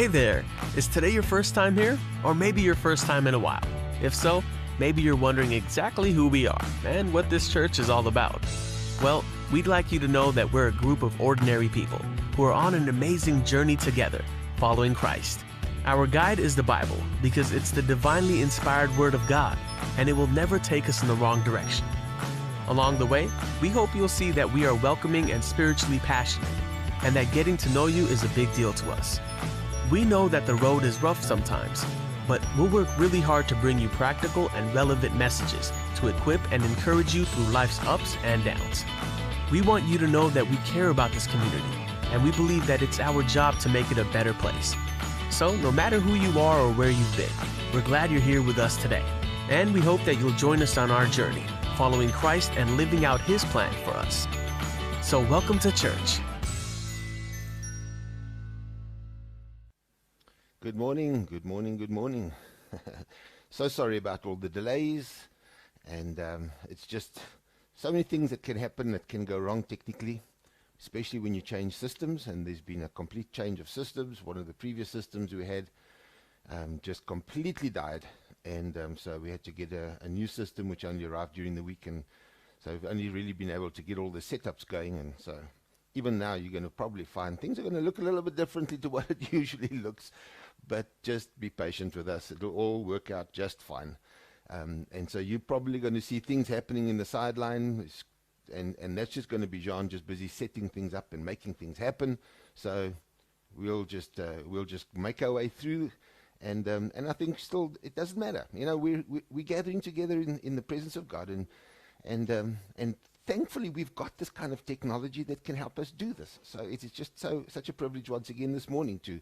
Hey there! Is today your first time here? Or maybe your first time in a while? If so, maybe you're wondering exactly who we are and what this church is all about. Well, we'd like you to know that we're a group of ordinary people who are on an amazing journey together, following Christ. Our guide is the Bible because it's the divinely inspired Word of God, and it will never take us in the wrong direction. Along the way, we hope you'll see that we are welcoming and spiritually passionate, and that getting to know you is a big deal to us. We know that the road is rough sometimes, but we'll work really hard to bring you practical and relevant messages to equip and encourage you through life's ups and downs. We want you to know that we care about this community, and we believe that it's our job to make it a better place. So, no matter who you are or where you've been, we're glad you're here with us today, and we hope that you'll join us on our journey, following Christ and living out His plan for us. So, welcome to church. Good morning, good morning, good morning. So sorry about all the delays, and it's just so many things that can happen that can go wrong technically, especially when you change systems, and there's been a complete change of systems. One of the previous systems we had just completely died, and so we had to get a new system which only arrived during the week, and so we've only really been able to get all the setups going, and so even now you're going to probably find things are going to look a little bit differently to what it usually looks. But just be patient with us. It'll all work out just fine. And so you're probably going to see things happening in the sideline, and that's just going to be Jean just busy setting things up and making things happen. So we'll just make our way through, and I think still it doesn't matter. You know, we're gathering together in the presence of God, and thankfully we've got this kind of technology that can help us do this. So it is just such a privilege once again this morning to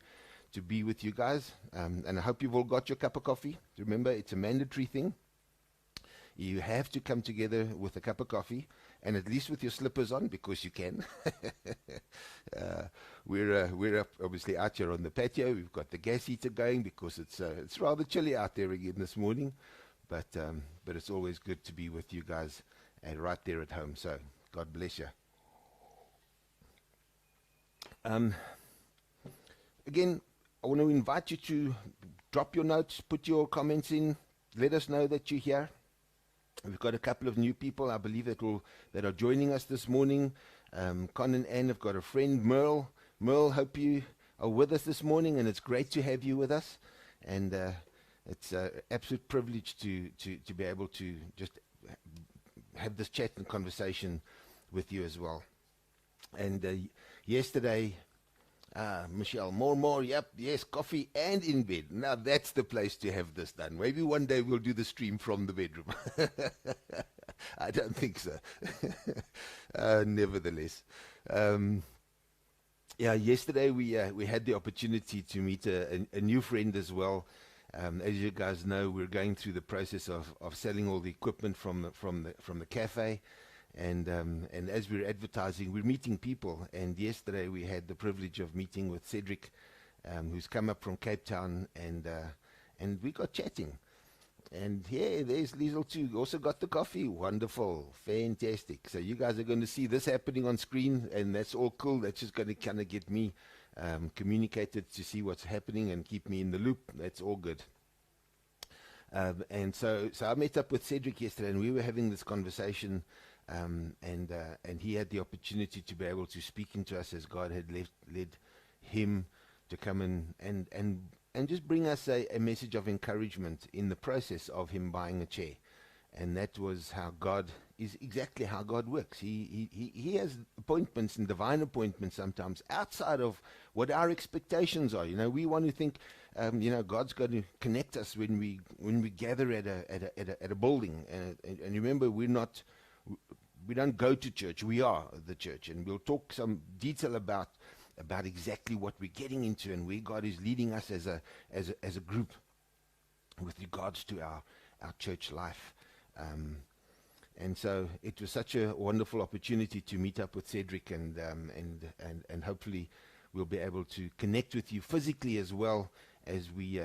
be with you guys, and I hope you've all got your cup of coffee. Remember, it's a mandatory thing. You have to come together with a cup of coffee, and at least with your slippers on, because you can. We're up, obviously out here on the patio. We've got the gas heater going because it's rather chilly out there again this morning, but it's always good to be with you guys and right there at home. So God bless you. Again, I want to invite you to drop your notes, put your comments in, let us know that you're here. We've got a couple of new people, I believe, that are joining us this morning. Con and Anne have got a friend, Merle. Merle, hope you are with us this morning, and it's great to have you with us. And it's an absolute privilege to be able to just have this chat and conversation with you as well. And yesterday, Michelle, more, yep, yes, coffee and in bed. Now that's the place to have this done. Maybe one day we'll do the stream from the bedroom. I don't think so. Nevertheless. Yesterday we had the opportunity to meet a new friend as well. As you guys know, we're going through the process of selling all the equipment from the cafe. And as we're advertising, we're meeting people. And yesterday we had the privilege of meeting with Cedric, who's come up from Cape Town, and we got chatting. And yeah, there's Liesel too. Also got the coffee. Wonderful, fantastic. So you guys are going to see this happening on screen, and that's all cool. That's just going to kind of get me communicated to see what's happening and keep me in the loop. That's all good. And so I met up with Cedric yesterday, and we were having this conversation. And he had the opportunity to be able to speak into us as God had led him to come and just bring us a message of encouragement in the process of him buying a chair. And that was exactly how God works. He has appointments and divine appointments sometimes outside of what our expectations are. You know, we want to think, God's going to connect us when we gather at a building. And remember, we don't go to church, we are the church, and we'll talk some detail about exactly what we're getting into and where God is leading us as a group with regards to our church life. And so it was such a wonderful opportunity to meet up with Cedric, and hopefully we'll be able to connect with you physically as well as we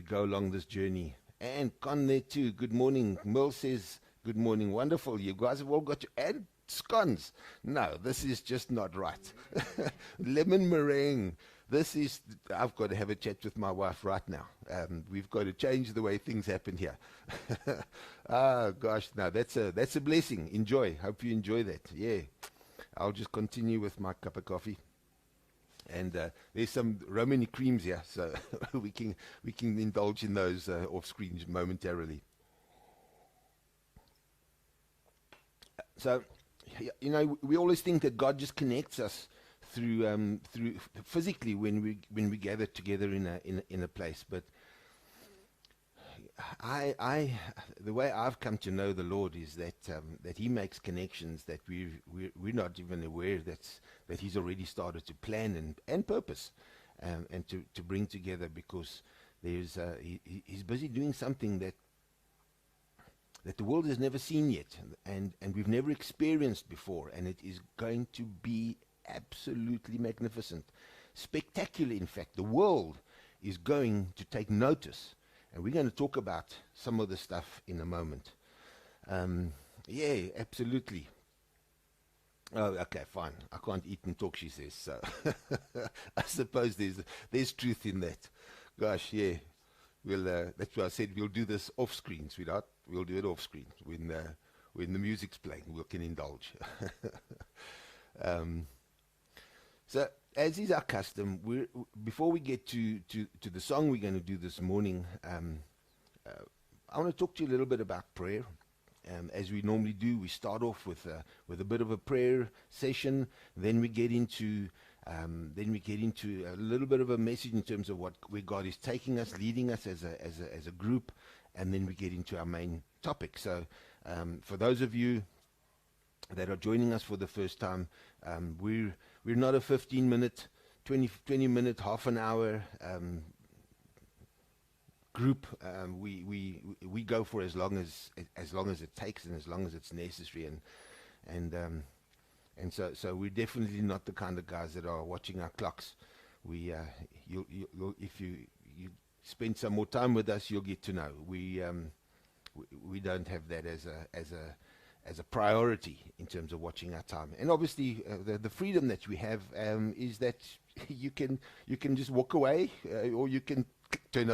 go along this journey. And Con there too. Good morning. Merle says, good morning. Wonderful. You guys have all got your and scones. No, this is just not right. Lemon meringue. I've got to have a chat with my wife right now. We've got to change the way things happen here. Ah, gosh, no, that's a blessing. Enjoy. Hope you enjoy that. Yeah. I'll just continue with my cup of coffee. And there's some Romany creams here, so we can indulge in those off screen momentarily. So, we always think that God just connects us through physically when we gather together in a place. But the way I've come to know the Lord is that He makes connections that we're not even aware that He's already started to plan and purpose, and to bring together, because He's busy doing something that the world has never seen yet, and we've never experienced before, and it is going to be absolutely magnificent, spectacular. In fact, the world is going to take notice, and we're going to talk about some of the stuff in a moment. Yeah, absolutely. Oh, okay, fine. I can't eat and talk, she says. So I suppose there's truth in that. Gosh, yeah. That's why I said we'll do this off screen, sweetheart. We'll do it off screen when the music's playing. We can indulge. So, as is our custom, before we get to the song we're going to do this morning, I want to talk to you a little bit about prayer. As we normally do, we start off with a bit of a prayer session. Then we get into a little bit of a message in terms of where God is taking us, leading us as a group, and then we get into our main topic. So, for those of you that are joining us for the first time, we're not a 15-minute, 20-minute, half an hour group. We go for as long as it takes, and as long as it's necessary, and so we're definitely not the kind of guys that are watching our clocks. If you spend some more time with us, you'll get to know. We don't have that as a priority in terms of watching our time. And obviously, the freedom that we have is that you can just walk away, or you can turn